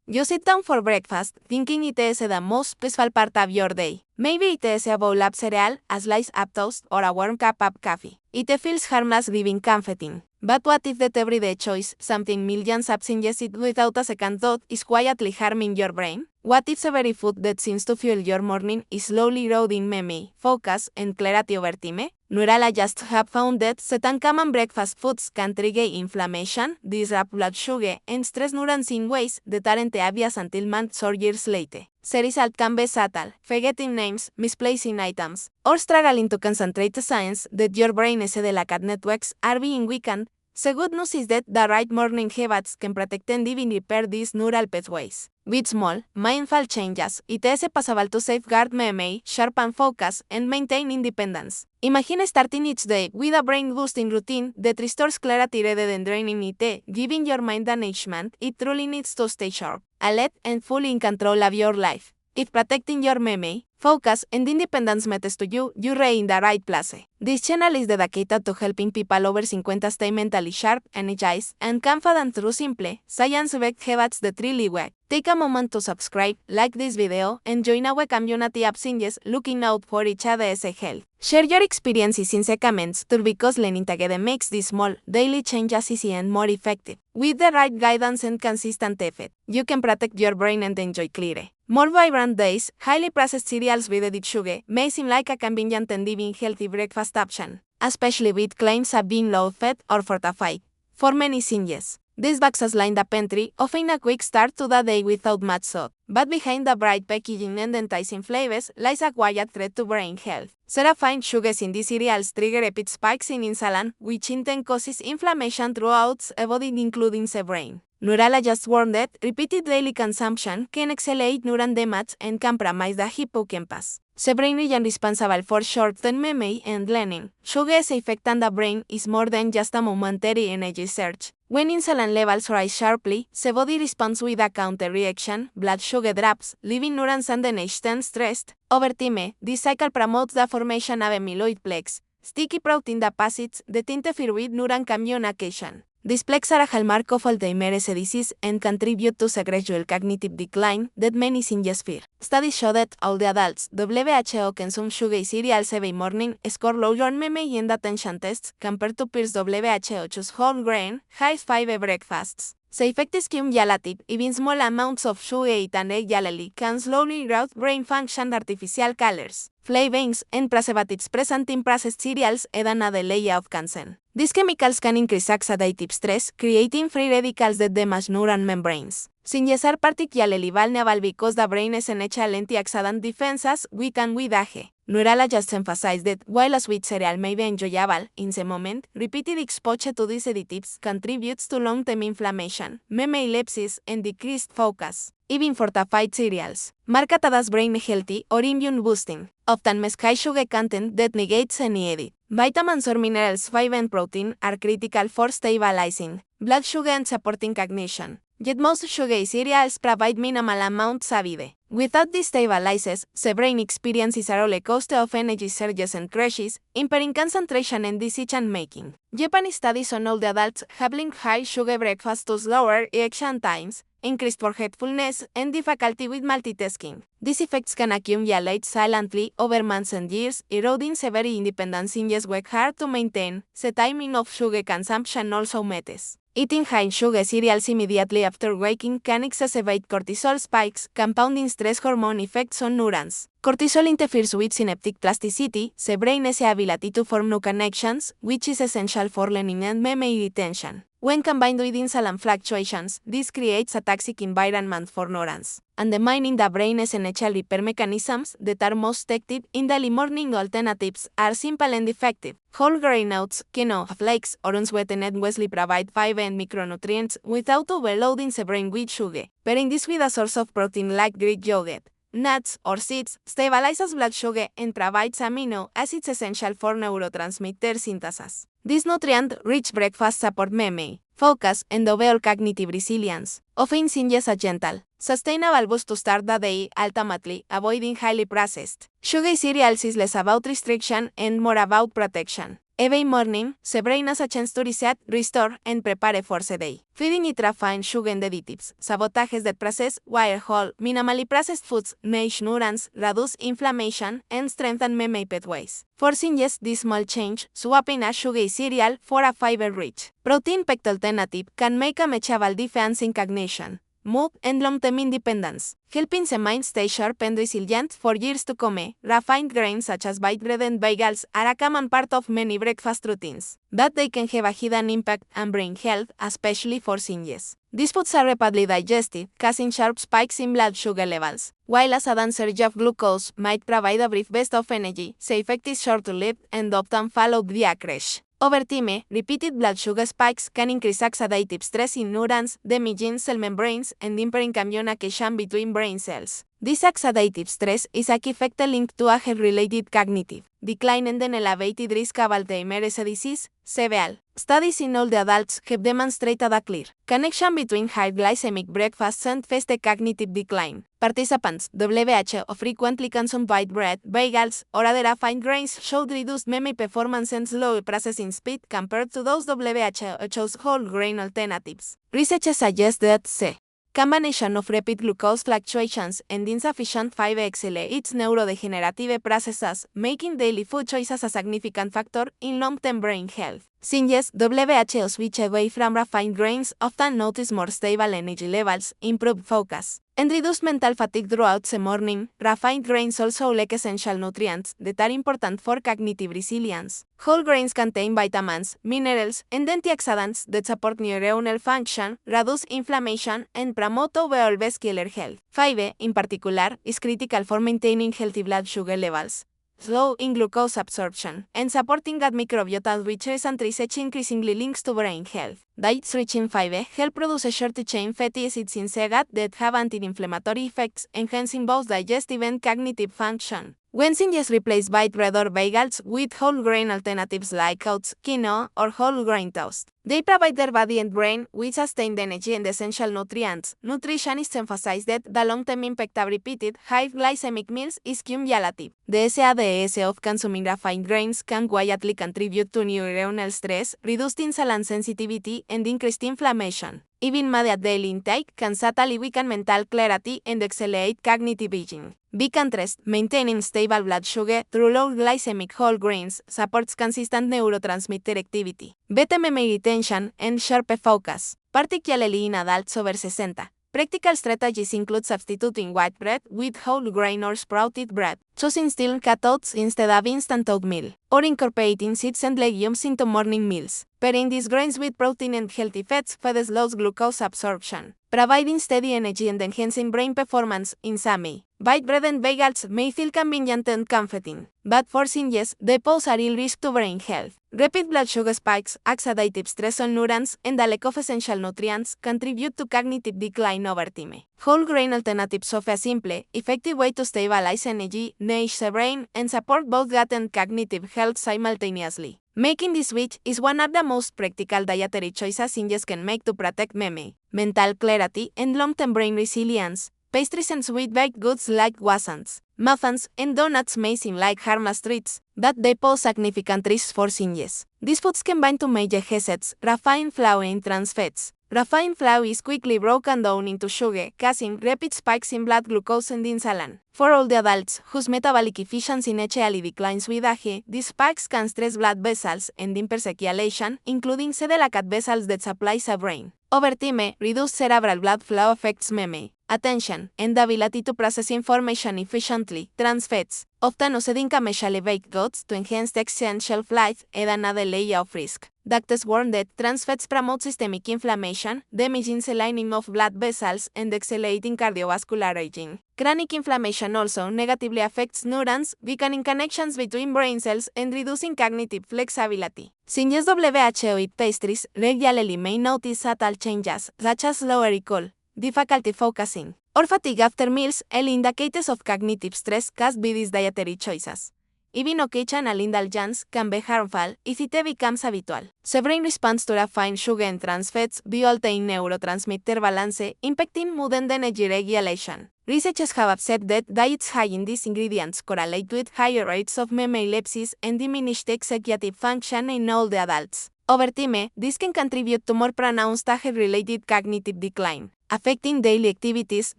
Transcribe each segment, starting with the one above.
You sit down for breakfast, thinking it is the most peaceful part of your day. Maybe it is a bowl of cereal, a slice of toast, or a warm cup of coffee. It feels harmless giving comforting. But what if that everyday choice, something millions have suggested without a second thought, is quietly harming your brain? What if the very food that seems to fuel your morning is slowly eroding memory, focus, and clarity over time? Neurologists have found that certain common breakfast foods can trigger inflammation, disrupt blood sugar, and stress neurons in ways that aren't obvious until months or years later. The result can be subtle, forgetting names, misplacing items, or struggling to concentrate. Signs that your brain is delicate networks are being weakened. The good news is that the right morning habits can protect and even repair these neural pathways. With small, mindful changes, it is possible to safeguard memory, sharpen focus, and maintain independence. Imagine starting each day with a brain-boosting routine that restores clarity rather than draining it, giving your mind the nourishment it truly needs to stay sharp, alert, and fully in control of your life. If protecting your memory, focus, and independence matters to you, you're in the right place. This channel is dedicated to helping people over 50 stay mentally sharp, energized, and confident through simple, science-backed habits that really work. Take a moment to subscribe, like this video, and join our community of singers looking out for each other's health. Share your experiences in the comments too, because learning together makes these small, daily changes easy and more effective. With the right guidance and consistent effort, you can protect your brain and enjoy clearer, more vibrant days. Highly processed cereals with added sugar may seem like a convenient and even healthy breakfast option, especially with claims of being low-fat or fortified. For many singers, these boxes line the pantry, offering a quick start to the day without much thought. But behind the bright packaging and enticing flavors lies a quiet threat to brain health. Refined sugars in these cereals trigger rapid spikes in insulin, which in turn causes inflammation throughout the body, including the brain. Neurologists warn that repeated daily consumption can accelerate neuron damage and compromise the hippocampus. The brain region responsible for short-term memory and learning. Sugar's effect on the brain is more than just a momentary energy surge. When insulin levels rise sharply, the body responds with a counter-reaction, blood sugar drops, leaving neurons undernourished and stressed. Over time, this cycle promotes the formation of amyloid plaques, sticky protein deposits that interfere with neuron communication. These plaques are a hallmark of Alzheimer's disease and contribute to the gradual cognitive decline that many singers fear. Studies show that all the adults WHO consume sugary cereals every morning score lower on memory and attention tests compared to peers WHO choose whole grain, high-fiber breakfasts. The effect is cumulative. Even small amounts of sugar eaten regularly can slowly erode brain function. Artificial colors, flavorings, and preservatives present in processed cereals add another layer of concern. These chemicals can increase oxidative stress, creating free radicals that damage neuron membranes. Singers are particularly vulnerable because the brain is natural antioxidant defenses weaken with age. Neurologists emphasize that while a sweet cereal may be enjoyable in the moment, repeated exposure to these additives contributes to long-term inflammation, memory lapses, and decreased focus. Even fortified cereals, marketed as brain healthy or immune boosting, often mask high sugar content that negates any edit. Vitamins or minerals, fiber and protein are critical for stabilizing blood sugar and supporting cognition. Yet most sugary cereals provide minimal amounts of either. Without these stabilizers, the brain experiences a roller coaster of energy surges and crashes, impairing concentration and decision-making. Japanese studies on older adults have linked high sugar breakfast to slower reaction times, increased forgetfulness, and difficulty with multitasking. These effects can accumulate silently over months and years, eroding severe independence. Singers work hard to maintain. The timing of sugar consumption also matters. Eating high sugar cereals immediately after waking can exacerbate cortisol spikes, compounding stress hormone effects on neurons. Cortisol interferes with synaptic plasticity, the brain's ability to form new connections, which is essential for learning and memory retention. When combined with insulin fluctuations, this creates a toxic environment for neurons, undermining the brain's natural repair mechanisms that are most effective. In daily morning alternatives are simple and effective. Whole grain oats, quinoa flakes, or unsweetened muesli provide fiber and micronutrients without overloading the brain with sugar. Pairing this with a source of protein like Greek yogurt, nuts, or seeds stabilizes blood sugar and provides amino acids essential for neurotransmitter synthesis. These nutrient-rich breakfasts support memory, focus, and overall cognitive resilience, offering singers a gentle, sustainable boost to start the day. Ultimately, avoiding highly processed sugary cereals is less about restriction and more about protection. Every morning, the brain has a chance to reset, restore, and prepare for the day. Feeding it refined sugar and additives, sabotages that process, wire whole, minimally processed foods, nourish neurons, reduce inflammation, and strengthen memory pathways. Forcing yes this small change, swapping a sugary cereal for a fiber-rich, protein-packed alternative can make a measurable difference in cognition, mood, and long-term independence, helping the mind stay sharp and resilient for years to come. Refined grains such as white bread and bagels are a common part of many breakfast routines, but they can have a hidden impact on brain health, especially for seniors. These foods are rapidly digested, causing sharp spikes in blood sugar levels. While a sudden surge of glucose might provide a brief burst of energy, the effect is short-lived and often followed by a crash. Over time, repeated blood sugar spikes can increase oxidative stress in neurons, damaging cell membranes, and impairing communication between brain cells. This oxidative stress is a key factor linked to a health-related cognitive decline and an elevated risk of Alzheimer's disease, CVL. Studies in older adults have demonstrated a clear connection between high glycemic breakfasts and faster cognitive decline. Participants, WHO, frequently consumed white bread, bagels, or other refined grains showed reduced memory performance and slower processing speed compared to those WHO chose whole grain alternatives. Research suggests that the combination of rapid glucose fluctuations and insufficient fiber accelerates neurodegenerative processes, making daily food choices a significant factor in long-term brain health. Since WHO switch away from refined grains, often notice more stable energy levels, improved focus, and reduced mental fatigue throughout the morning. Refined grains also lack essential nutrients that are important for cognitive resilience. Whole grains contain vitamins, minerals, and antioxidants that support neuronal function, reduce inflammation, and promote overall vascular health. Fiber, in particular, is critical for maintaining healthy blood sugar levels, slow in glucose absorption, and supporting gut microbiota, which recent research increasingly links to brain health. Diets rich in fiber help produce short-chain fatty acids in the gut that have anti-inflammatory effects, enhancing both digestive and cognitive function. When singles replace white bread or bagels with whole grain alternatives like oats, quinoa, or whole grain toast, they provide their body and brain with sustained energy and essential nutrients. Nutritionists emphasize that the long-term impact of repeated high glycemic meals is cumulative. The SADS of consuming refined grains can quietly contribute to neuronal stress, reduced insulin sensitivity, and increased inflammation. Even moderate daily intake can subtly weaken mental clarity and accelerate cognitive aging. By contrast, maintaining stable blood sugar through low glycemic whole grains supports consistent neurotransmitter activity, better memory retention, and sharper focus, particularly in adults over 60. Practical strategies include substituting white bread with whole grain or sprouted bread, choosing steel cut oats instead of instant oatmeal, or incorporating seeds and legumes into morning meals. Pairing these grains with protein and healthy fats further slows glucose absorption, providing steady energy and enhancing brain performance. In summary, white bread and bagels may feel convenient and comforting, but for seniors, they pose a real risk to brain health. Rapid blood sugar spikes, oxidative stress on neurons, and the lack of essential nutrients contribute to cognitive decline over time. Whole grain alternatives offer a simple, effective way to stabilize energy, nourish the brain, and support both gut and cognitive health simultaneously. Making this switch is one of the most practical dietary choices seniors can make to protect memory, mental clarity, and long-term brain resilience. Pastries and sweet baked goods like croissants, muffins, and donuts may seem like harmless treats, but they pose significant risks for seniors. These foods combine two major hazards: refined flour and trans fats. Refined flour is quickly broken down into sugar, causing rapid spikes in blood glucose and insulin. For older adults whose metabolic efficiency naturally declines with age, these spikes can stress blood vessels and impair circulation, including the delicate vessels that supply the brain. Over time, reduced cerebral blood flow affects memory, attention, and the ability to process information efficiently. Trans fats, often used in commercially baked goods to enhance the exchange shelf life, add another layer of risk. Doctors warn that trans fats promote systemic inflammation, damaging the lining of blood vessels and accelerating cardiovascular aging. Chronic inflammation also negatively affects neurons, weakening connections between brain cells and reducing cognitive flexibility. Seniors WHO eat pastries regularly may notice subtle changes, such as slower recall, difficulty focusing, or fatigue after meals, early indicators of cognitive stress caused by these dietary choices. even occasional indulgence can be harmful if it becomes habitual. The brain responds to refined sugar and trans fats via altered neurotransmitter balance, impacting mood and energy regulation. Researchers have observed that diets high in these ingredients correlate with higher rates of memory lapses and diminished executive function in older adults. Over time, this can contribute to more pronounced age-related cognitive decline, affecting daily activities,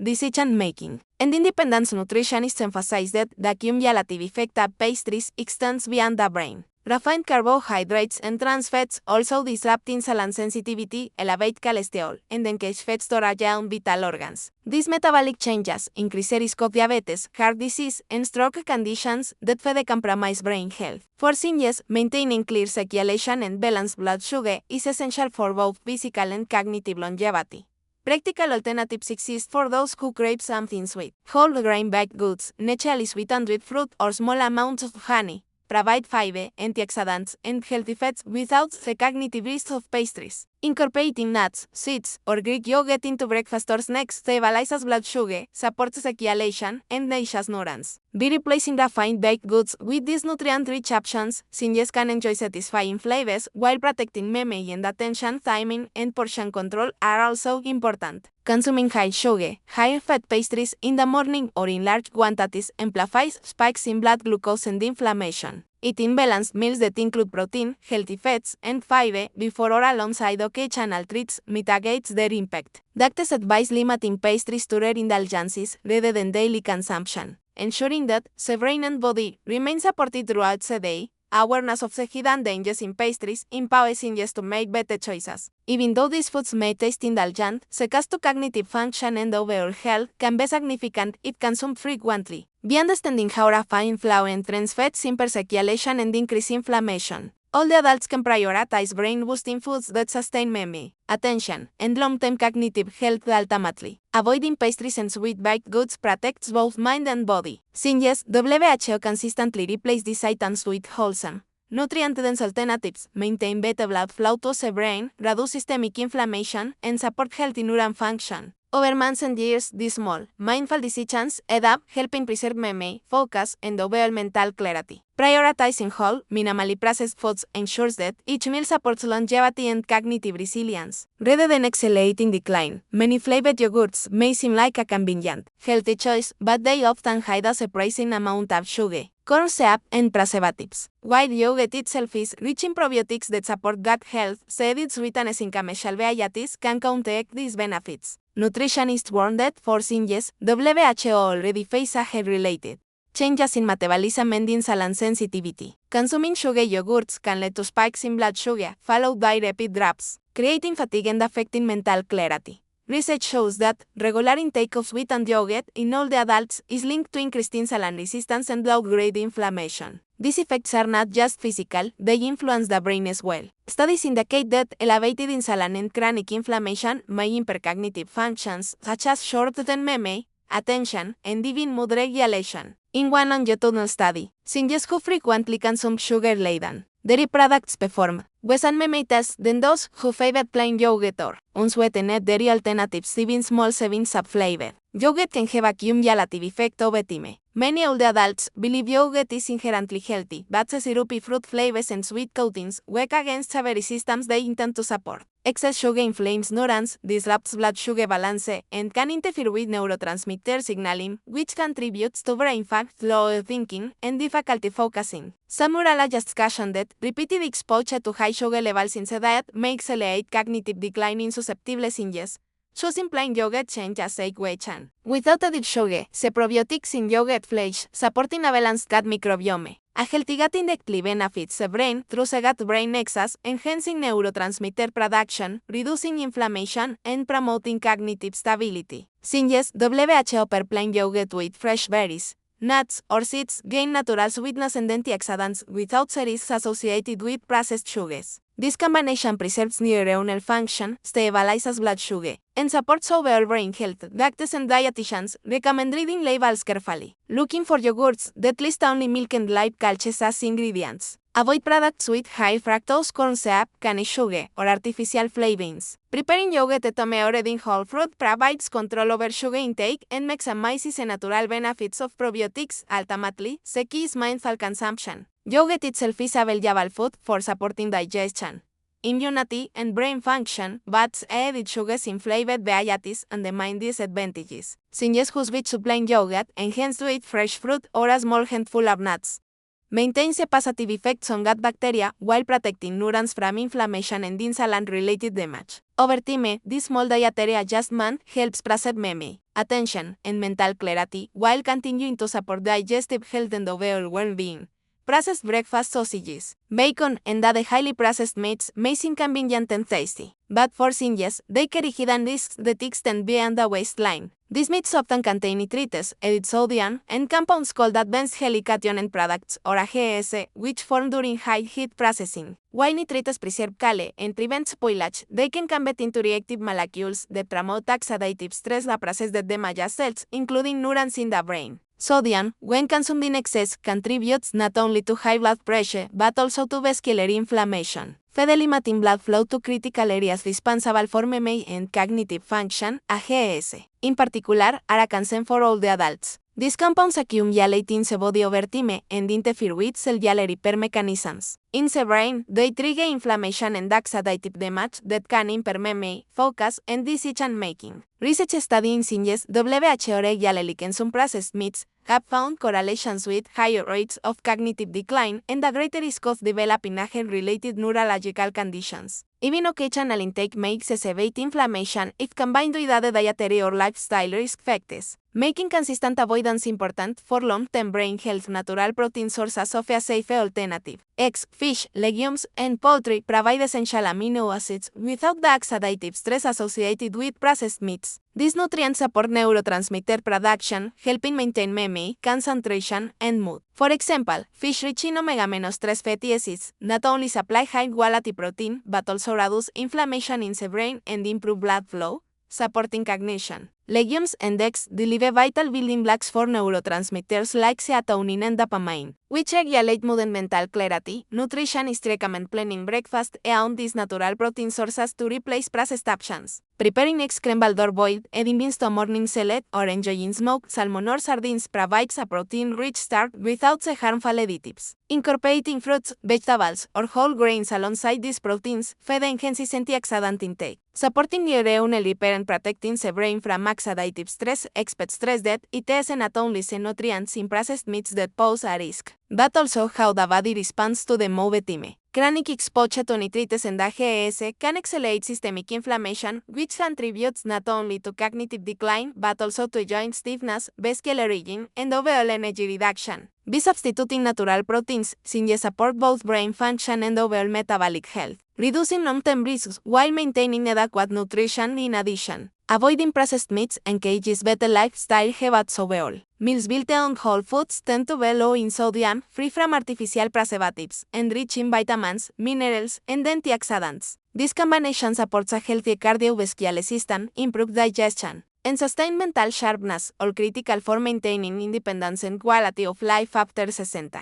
decision-making. And independent nutritionists emphasize that the cumulative effect of pastries extends beyond the brain. Refined carbohydrates and trans fats also disrupt insulin sensitivity, elevate cholesterol, and engage fat storage on vital organs. These metabolic changes increase the risk of diabetes, heart disease, and stroke conditions that further compromise brain health. For seniors, maintaining clear circulation and balanced blood sugar is essential for both physical and cognitive longevity. Practical alternatives exist for those who crave something sweet. Whole grain baked goods, naturally sweetened with fruit or small amounts of honey, provide fiber, antioxidants, and healthy fats without the cognitive risk of pastries. Incorporating nuts, seeds, or Greek yogurt into breakfast or snacks stabilizes blood sugar, supports circulation, and nourishes neurons. By replacing refined baked goods with these nutrient-rich options, seniors can enjoy satisfying flavors while protecting memory and attention. Timing and portion control are also important. Consuming high sugar, high fat pastries in the morning or in large quantities amplifies spikes in blood glucose and inflammation. Eating balanced meals that include protein, healthy fats, and fiber before or alongside occasional treats mitigates their impact. Doctors advise limiting pastries to rare indulgences rather than daily consumption, ensuring that the brain and body remain supported throughout the day. Awareness of the hidden dangers in pastries empowers seniors to make better choices. Even though these foods may taste indulgent, the cost to cognitive function and overall health can be significant if consumed frequently. By understanding how refined flour and trans fats impair circulation and increase inflammation, all the adults can prioritize brain-boosting foods that sustain memory, attention, and long-term cognitive health. Ultimately, avoiding pastries and sweet baked goods protects both mind and body. Seniors, WHO consistently replace these items with wholesome, nutrient-dense alternatives, maintain better blood flow to the brain, reduce systemic inflammation, and support healthy neuron function. Over months and years, these small, mindful decisions add up, helping preserve memory, focus, and overall mental clarity. Prioritizing whole, minimally processed foods ensures that each meal supports longevity and cognitive resilience. Rather than accelerating decline, many flavored yogurts may seem like a convenient, healthy choice, but they often hide a surprising amount of sugar, corn syrup, and preservatives. While yogurt itself is rich in probiotics that support gut health, the added sweetness in commercial varieties can counteract these benefits. Nutritionists warn that for seniors, WHO already face age-related changes in metabolism and insulin sensitivity. Consuming sugar yogurts can lead to spikes in blood sugar, followed by rapid drops, creating fatigue and affecting mental clarity. Research shows that regular intake of sweetened yogurt in older adults is linked to increased insulin resistance and low-grade inflammation. These effects are not just physical, they influence the brain as well. Studies indicate that elevated insulin and chronic inflammation may impair cognitive functions such as short-term memory, attention, and even mood regulation. In one longitudinal study, seniors who frequently consume sugar-laden dairy products perform worse on memory tests than those who favored plain yogurt or unsweetened dairy alternatives. Even small servings of flavor yogurt can have a cumulative effect over time. Many older adults believe yogurt is inherently healthy, but the syrupy fruit flavors and sweet coatings work against the very systems they intend to support. Excess sugar inflames neurons, disrupts blood sugar balance, and can interfere with neurotransmitter signaling, which contributes to brain fog, slower thinking, and difficulty focusing. Some neurologists caution that repeated exposure to high sugar levels in the diet may accelerate cognitive decline in susceptible seniors. Choosing plain yogurt changes a equation. Without added sugar, the probiotics in yogurt flesh, supporting a balanced gut microbiome. A healthy gut indirectly benefits the brain through the gut-brain nexus, enhancing neurotransmitter production, reducing inflammation, and promoting cognitive stability. Seniors, WHO per plain yogurt with fresh berries, nuts, or seeds gain natural sweetness and antioxidants without the risks associated with processed sugars. This combination preserves neuronal function, stabilizes blood sugar, and supports overall brain health. Doctors and dietitians recommend reading labels carefully, looking for yogurts that list only milk and light cultures as ingredients. Avoid products with high fructose corn syrup, cane sugar, or artificial flavorings. Preparing yogurt at home or eating whole fruit provides control over sugar intake and maximizes the natural benefits of probiotics. Ultimately, the key is mindful consumption. Yogurt itself is a valuable food for supporting digestion, immunity, and brain function, but added sugars in flavored varieties undermine these advantages. Since whose supplying yogurt enhanced to eat fresh fruit or a small handful of nuts maintains a positive effects on gut bacteria while protecting neurons from inflammation and insulin-related damage. Over time, this small dietary adjustment helps preserve memory, attention, and mental clarity while continuing to support digestive health and overall well-being. Processed breakfast sausages, bacon, and other highly processed meats may seem convenient and tasty, but for singles, they carry hidden risks that extend beyond the waistline. These meats often contain nitrates, added sodium, and compounds called advanced helication end products, or AGS, which form during high-heat processing. While nitrates preserve kale and prevent spoilage, they can convert into reactive molecules that promote oxidative stress that process that damage cells, including neurons in the brain. Sodium, when consumed in excess, contributes not only to high blood pressure but also to vascular inflammation, limiting blood flow to critical areas responsible for memory and cognitive function. AGS, in particular, are a concern for older adults. These compounds accumulate in the body over time and interfere with cellular repair mechanisms. In the brain, they trigger inflammation and oxidative damage that can impair memory, focus, and decision-making. Research studies in WHO regularly consume processed meats have found correlations with higher rates of cognitive decline and a greater risk of developing age-related neurological conditions. Even occasional intake may exacerbate inflammation if combined with other dietary or lifestyle risk factors, making consistent avoidance important for long-term brain health. Natural protein sources offer a safe alternative. Eggs, fish, legumes, and poultry provide essential amino acids without the oxidative stress associated with processed meats. These nutrients support neurotransmitter production, helping maintain memory, concentration, and mood. For example, fish rich in omega-3 fatty acids not only supply high-quality protein but also reduce inflammation in the brain and improve blood flow, supporting cognition. Legumes and eggs deliver vital building blocks for neurotransmitters like serotonin and dopamine, which regulate mood and mental clarity. Nutrition is recommend planning breakfast around these natural protein sources to replace processed options. Preparing eggs scrambled or boiled, adding beans to a morning salad, or enjoying smoked salmon or sardines provides a protein-rich start without the harmful additives. Incorporating fruits, vegetables, or whole grains alongside these proteins further enhances antioxidant intake, supporting neuronal repair and protecting the brain from oxidative stress. Experts stress that it is not only the nutrients in processed meats that pose a risk, but also how the body responds to them over time. Chronic exposure to nitrates and AGS can accelerate systemic inflammation, which contributes not only to cognitive decline but also to joint stiffness, vascular aging, and overall energy reduction. By substituting natural proteins, since support both brain function and overall metabolic health, reducing long-term risks while maintaining adequate nutrition. In addition, avoiding processed meats encourages better lifestyle habits overall. Meals built on whole foods tend to be low in sodium, free from artificial preservatives, and rich in vitamins, minerals, and antioxidants. This combination supports a healthy cardiovascular system, improved digestion, and sustained mental sharpness, all critical for maintaining independence and quality of life after 60.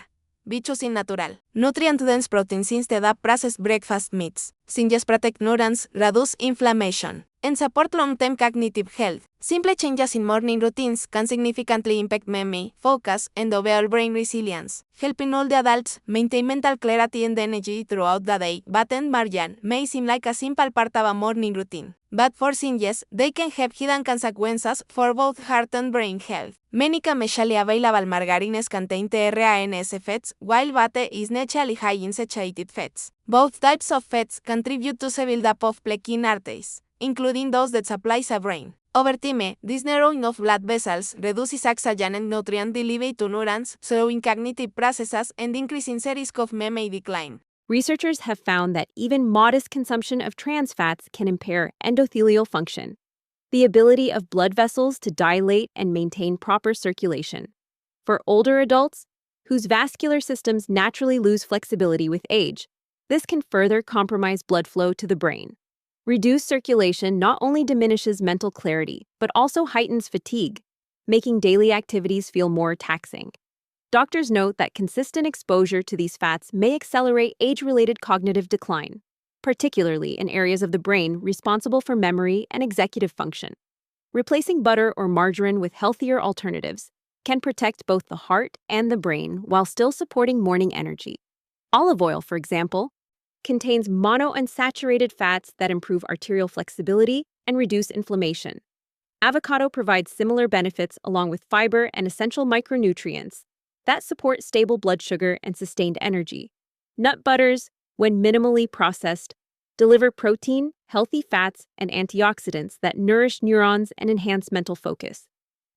By choosing natural, nutrient-dense proteins instead of processed breakfast meats, since protect neurons, reduce inflammation, and support long-term cognitive health. Simple changes in morning routines can significantly impact memory, focus, and overall brain resilience, helping older adults maintain mental clarity and energy throughout the day. But and margin may seem like a simple part of a morning routine, but for singles, they can have hidden consequences for both heart and brain health. Many commercially available margarines contain trans fats, while butter is naturally high in saturated fats. Both types of fats contribute to the buildup of plaque in arteries, including those that supply the brain. Over time, this narrowing of blood vessels reduces oxygen and nutrient delivery to neurons, slowing cognitive processes and increasing the risk of memory decline. Researchers have found that even modest consumption of trans fats can impair endothelial function, the ability of blood vessels to dilate and maintain proper circulation. For older adults, whose vascular systems naturally lose flexibility with age, this can further compromise blood flow to the brain. Reduced circulation not only diminishes mental clarity, but also heightens fatigue, making daily activities feel more taxing. doctors note that consistent exposure to these fats may accelerate age-related cognitive decline, particularly in areas of the brain responsible for memory and executive function. Replacing butter or margarine with healthier alternatives can protect both the heart and the brain while still supporting morning energy. Olive oil, for example, contains monounsaturated fats that improve arterial flexibility and reduce inflammation. Avocado provides similar benefits along with fiber and essential micronutrients that support stable blood sugar and sustained energy. Nut butters, when minimally processed, deliver protein, healthy fats, and antioxidants that nourish neurons and enhance mental focus.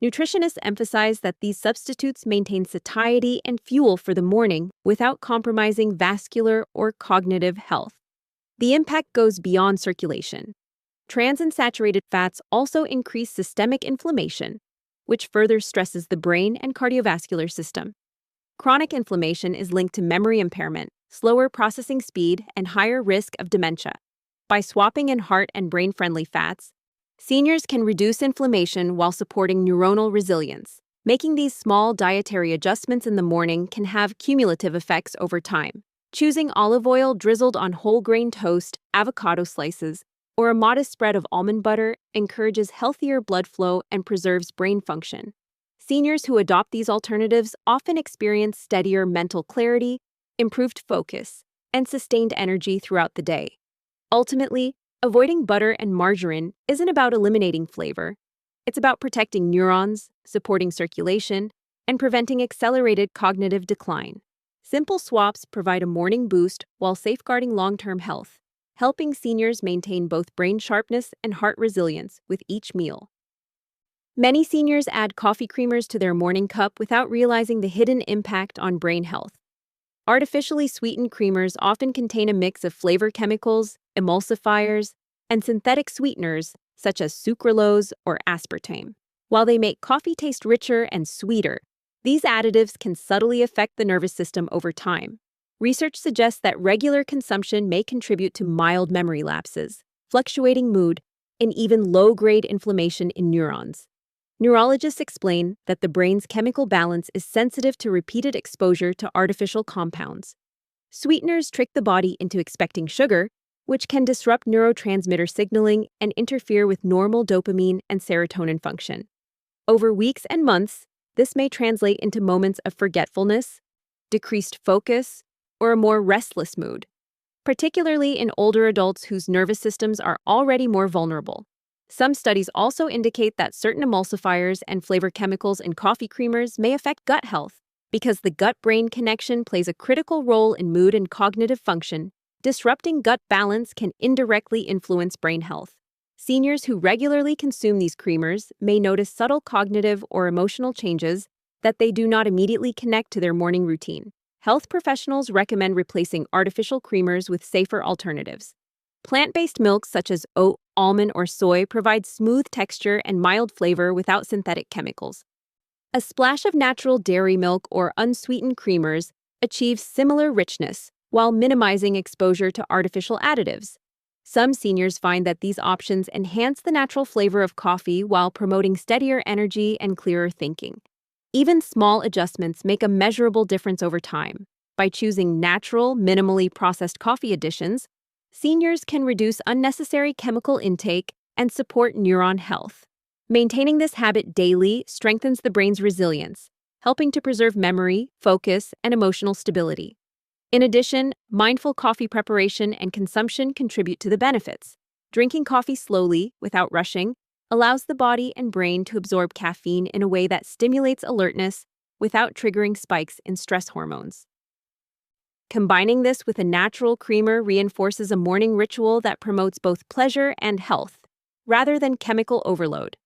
Nutritionists emphasize that these substitutes maintain satiety and fuel for the morning without compromising vascular or cognitive health. The impact goes beyond circulation. Trans-unsaturated fats also increase systemic inflammation, which further stresses the brain and cardiovascular system. Chronic inflammation is linked to memory impairment, slower processing speed, and higher risk of dementia. By swapping in heart and brain-friendly fats, seniors can reduce inflammation while supporting neuronal resilience. Making these small dietary adjustments in the morning can have cumulative effects over time. Choosing olive oil drizzled on whole grain toast, avocado slices, or a modest spread of almond butter encourages healthier blood flow and preserves brain function. Seniors who adopt these alternatives often experience steadier mental clarity, improved focus, and sustained energy throughout the day. Ultimately, avoiding butter and margarine isn't about eliminating flavor. It's about protecting neurons, supporting circulation, and preventing accelerated cognitive decline. Simple swaps provide a morning boost while safeguarding long-term health, helping seniors maintain both brain sharpness and heart resilience with each meal. Many seniors add coffee creamers to their morning cup without realizing the hidden impact on brain health. Artificially sweetened creamers often contain a mix of flavor chemicals, emulsifiers, and synthetic sweeteners such as sucralose or aspartame. While they make coffee taste richer and sweeter, these additives can subtly affect the nervous system over time. Research suggests that regular consumption may contribute to mild memory lapses, fluctuating mood, and even low-grade inflammation in neurons. Neurologists explain that the brain's chemical balance is sensitive to repeated exposure to artificial compounds. Sweeteners trick the body into expecting sugar, which can disrupt neurotransmitter signaling and interfere with normal dopamine and serotonin function. Over weeks and months, this may translate into moments of forgetfulness, decreased focus, or a more restless mood, particularly in older adults whose nervous systems are already more vulnerable. Some studies also indicate that certain emulsifiers and flavor chemicals in coffee creamers may affect gut health because the gut-brain connection plays a critical role in mood and cognitive function. Disrupting gut balance can indirectly influence brain health. Seniors who regularly consume these creamers may notice subtle cognitive or emotional changes that they do not immediately connect to their morning routine. Health professionals recommend replacing artificial creamers with safer alternatives. Plant-based milks such as oat, almond, or soy provide smooth texture and mild flavor without synthetic chemicals. A splash of natural dairy milk or unsweetened creamers achieves similar richness while minimizing exposure to artificial additives. Some seniors find that these options enhance the natural flavor of coffee while promoting steadier energy and clearer thinking. Even small adjustments make a measurable difference over time. By choosing natural, minimally processed coffee additions, seniors can reduce unnecessary chemical intake and support neuron health. Maintaining this habit daily strengthens the brain's resilience, helping to preserve memory, focus, and emotional stability. In addition, mindful coffee preparation and consumption contribute to the benefits. Drinking coffee slowly, without rushing, allows the body and brain to absorb caffeine in a way that stimulates alertness without triggering spikes in stress hormones. Combining this with a natural creamer reinforces a morning ritual that promotes both pleasure and health, rather than chemical overload.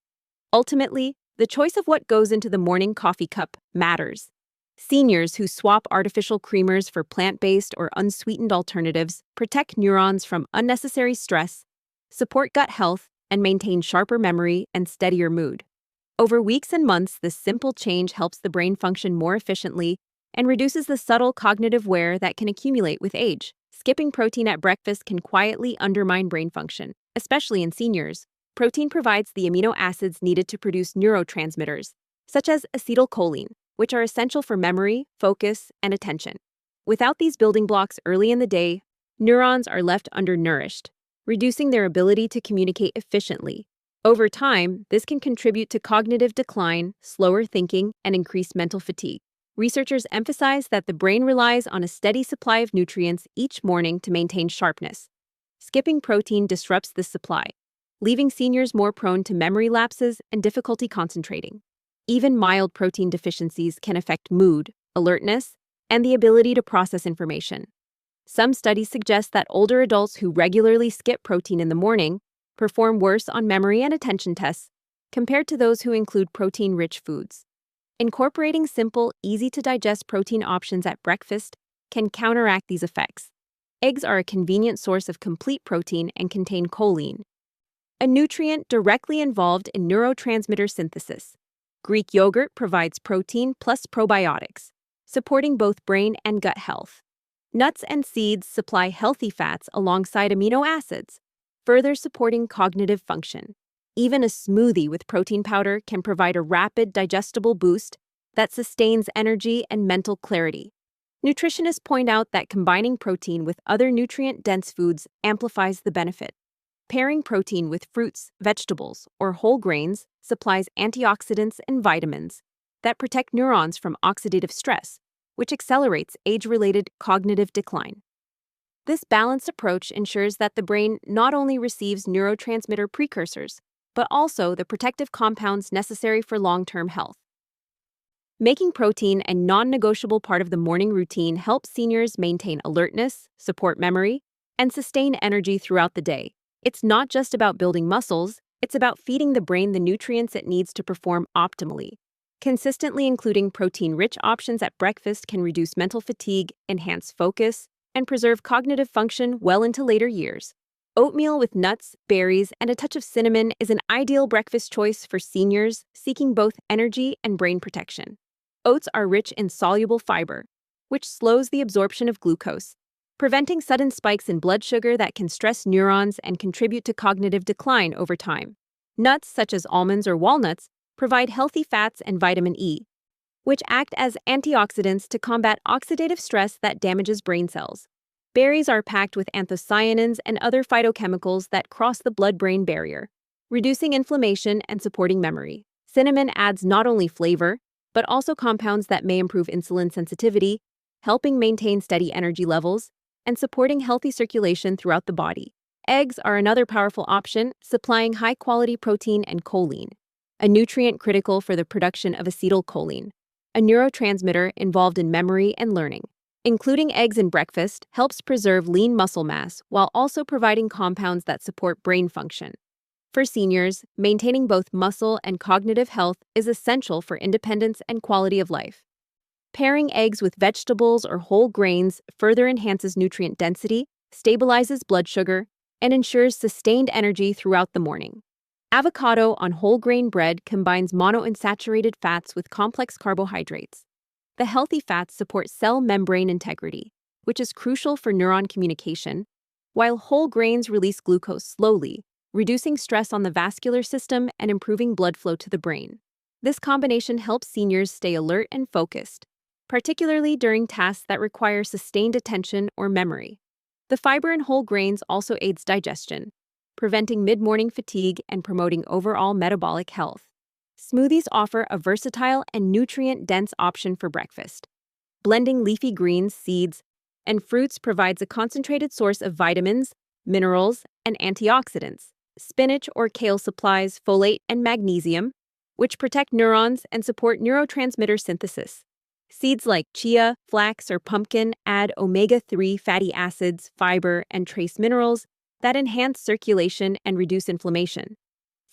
Ultimately, the choice of what goes into the morning coffee cup matters. Seniors who swap artificial creamers for plant-based or unsweetened alternatives protect neurons from unnecessary stress, support gut health, and maintain sharper memory and steadier mood. Over weeks and months, this simple change helps the brain function more efficiently and reduces the subtle cognitive wear that can accumulate with age. Skipping protein at breakfast can quietly undermine brain function, especially in seniors. Protein provides the amino acids needed to produce neurotransmitters, such as acetylcholine, which are essential for memory, focus, and attention. Without these building blocks early in the day, neurons are left undernourished, reducing their ability to communicate efficiently. Over time, this can contribute to cognitive decline, slower thinking, and increased mental fatigue. Researchers emphasize that the brain relies on a steady supply of nutrients each morning to maintain sharpness. Skipping protein disrupts this supply, leaving seniors more prone to memory lapses and difficulty concentrating. Even mild protein deficiencies can affect mood, alertness, and the ability to process information. Some studies suggest that older adults who regularly skip protein in the morning perform worse on memory and attention tests compared to those who include protein-rich foods. Incorporating simple, easy-to-digest protein options at breakfast can counteract these effects. Eggs are a convenient source of complete protein and contain choline, a nutrient directly involved in neurotransmitter synthesis. Greek yogurt provides protein plus probiotics, supporting both brain and gut health. Nuts and seeds supply healthy fats alongside amino acids, further supporting cognitive function. Even a smoothie with protein powder can provide a rapid, digestible boost that sustains energy and mental clarity. Nutritionists point out that combining protein with other nutrient-dense foods amplifies the benefit. Pairing protein with fruits, vegetables, or whole grains supplies antioxidants and vitamins that protect neurons from oxidative stress, which accelerates age-related cognitive decline. This balanced approach ensures that the brain not only receives neurotransmitter precursors, but also the protective compounds necessary for long-term health. Making protein a non-negotiable part of the morning routine helps seniors maintain alertness, support memory, and sustain energy throughout the day. It's not just about building muscles, it's about feeding the brain the nutrients it needs to perform optimally. Consistently including protein-rich options at breakfast can reduce mental fatigue, enhance focus, and preserve cognitive function well into later years. Oatmeal with nuts, berries, and a touch of cinnamon is an ideal breakfast choice for seniors seeking both energy and brain protection. Oats are rich in soluble fiber, which slows the absorption of glucose, preventing sudden spikes in blood sugar that can stress neurons and contribute to cognitive decline over time. Nuts, such as almonds or walnuts, provide healthy fats and vitamin E, which act as antioxidants to combat oxidative stress that damages brain cells. Berries are packed with anthocyanins and other phytochemicals that cross the blood-brain barrier, reducing inflammation and supporting memory. Cinnamon adds not only flavor, but also compounds that may improve insulin sensitivity, helping maintain steady energy levels, and supporting healthy circulation throughout the body. Eggs are another powerful option, supplying high-quality protein and choline, a nutrient critical for the production of acetylcholine, a neurotransmitter involved in memory and learning. Including eggs in breakfast helps preserve lean muscle mass while also providing compounds that support brain function. For seniors, maintaining both muscle and cognitive health is essential for independence and quality of life. Pairing eggs with vegetables or whole grains further enhances nutrient density, stabilizes blood sugar, and ensures sustained energy throughout the morning. Avocado on whole grain bread combines monounsaturated fats with complex carbohydrates. The healthy fats support cell membrane integrity, which is crucial for neuron communication, while whole grains release glucose slowly, reducing stress on the vascular system and improving blood flow to the brain. This combination helps seniors stay alert and focused, particularly during tasks that require sustained attention or memory. The fiber in whole grains also aids digestion, preventing mid-morning fatigue and promoting overall metabolic health. Smoothies offer a versatile and nutrient-dense option for breakfast. Blending leafy greens, seeds, and fruits provides a concentrated source of vitamins, minerals, and antioxidants. Spinach or kale supplies folate and magnesium, which protect neurons and support neurotransmitter synthesis. Seeds like chia, flax, or pumpkin add omega-3 fatty acids, fiber, and trace minerals that enhance circulation and reduce inflammation.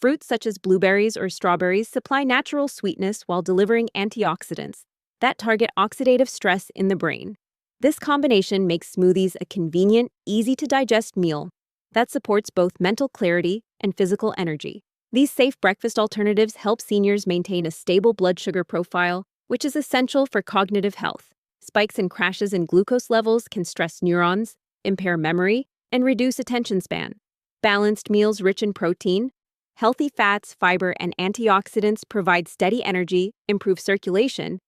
Fruits such as blueberries or strawberries supply natural sweetness while delivering antioxidants that target oxidative stress in the brain. This combination makes smoothies a convenient, easy-to-digest meal that supports both mental clarity and physical energy. These safe breakfast alternatives help seniors maintain a stable blood sugar profile, which is essential for cognitive health. Spikes and crashes in glucose levels can stress neurons, impair memory, and reduce attention span. Balanced meals rich in protein, healthy fats, fiber, and antioxidants provide steady energy, improve circulation,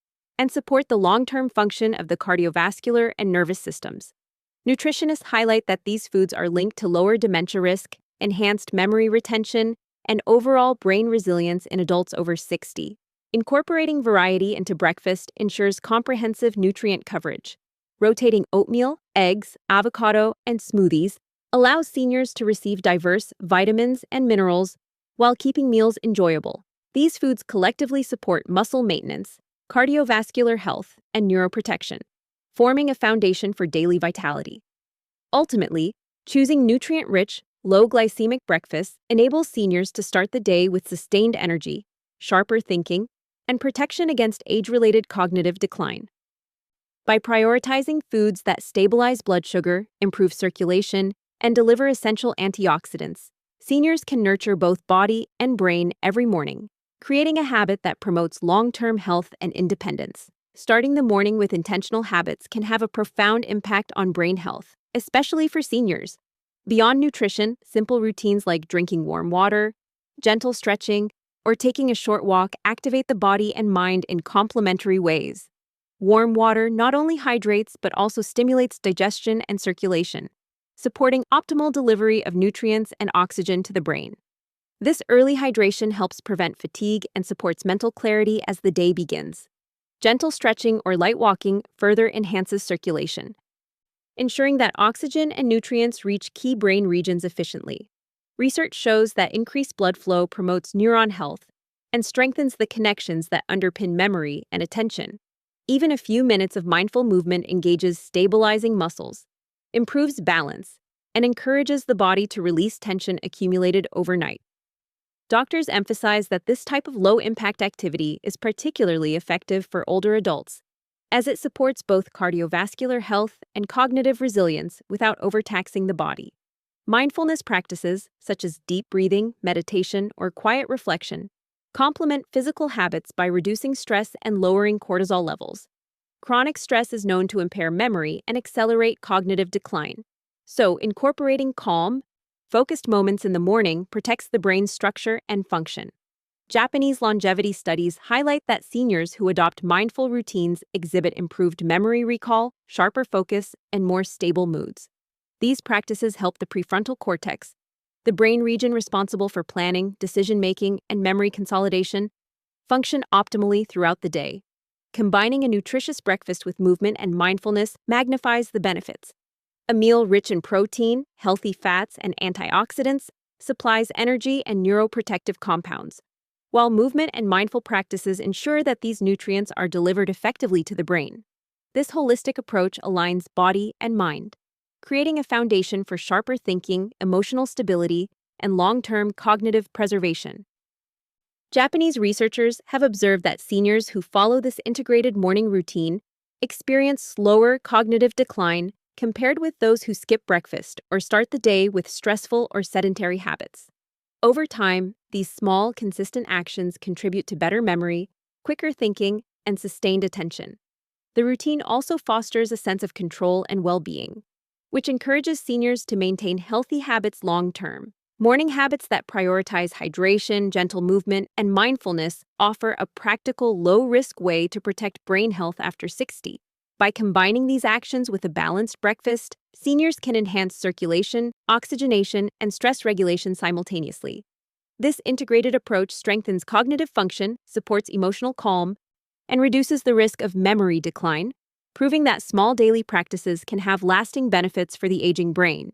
and support the long-term function of the cardiovascular and nervous systems. Nutritionists highlight that these foods are linked to lower dementia risk, enhanced memory retention, and overall brain resilience in adults over 60. Incorporating variety into breakfast ensures comprehensive nutrient coverage. Rotating oatmeal, eggs, avocado, and smoothies allows seniors to receive diverse vitamins and minerals while keeping meals enjoyable. These foods collectively support muscle maintenance, cardiovascular health, and neuroprotection, forming a foundation for daily vitality. Ultimately, choosing nutrient-rich, low-glycemic breakfasts enables seniors to start the day with sustained energy, sharper thinking, and protection against age-related cognitive decline. By prioritizing foods that stabilize blood sugar, improve circulation, and deliver essential antioxidants, seniors can nurture both body and brain every morning, creating a habit that promotes long-term health and independence. Starting the morning with intentional habits can have a profound impact on brain health, especially for seniors. Beyond nutrition, simple routines like drinking warm water, gentle stretching, or taking a short walk activate the body and mind in complementary ways. Warm water not only hydrates but also stimulates digestion and circulation, supporting optimal delivery of nutrients and oxygen to the brain. This early hydration helps prevent fatigue and supports mental clarity as the day begins. Gentle stretching or light walking further enhances circulation, ensuring that oxygen and nutrients reach key brain regions efficiently. Research shows that increased blood flow promotes neuron health and strengthens the connections that underpin memory and attention. Even a few minutes of mindful movement engages stabilizing muscles, improves balance, and encourages the body to release tension accumulated overnight. Doctors emphasize that this type of low-impact activity is particularly effective for older adults, as it supports both cardiovascular health and cognitive resilience without overtaxing the body. Mindfulness practices, such as deep breathing, meditation, or quiet reflection, complement physical habits by reducing stress and lowering cortisol levels. Chronic stress is known to impair memory and accelerate cognitive decline. So, incorporating calm, focused moments in the morning protects the brain's structure and function. Japanese longevity studies highlight that seniors who adopt mindful routines exhibit improved memory recall, sharper focus, and more stable moods. These practices help the prefrontal cortex, the brain region responsible for planning, decision-making, and memory consolidation, function optimally throughout the day. Combining a nutritious breakfast with movement and mindfulness magnifies the benefits. A meal rich in protein, healthy fats, and antioxidants supplies energy and neuroprotective compounds, while movement and mindful practices ensure that these nutrients are delivered effectively to the brain. This holistic approach aligns body and mind, creating a foundation for sharper thinking, emotional stability, and long-term cognitive preservation. Japanese researchers have observed that seniors who follow this integrated morning routine experience slower cognitive decline compared with those who skip breakfast or start the day with stressful or sedentary habits. Over time, these small, consistent actions contribute to better memory, quicker thinking, and sustained attention. The routine also fosters a sense of control and well-being, which encourages seniors to maintain healthy habits long-term. Morning habits that prioritize hydration, gentle movement, and mindfulness offer a practical, low-risk way to protect brain health after 60. By combining these actions with a balanced breakfast, seniors can enhance circulation, oxygenation, and stress regulation simultaneously. This integrated approach strengthens cognitive function, supports emotional calm, and reduces the risk of memory decline, proving that small daily practices can have lasting benefits for the aging brain.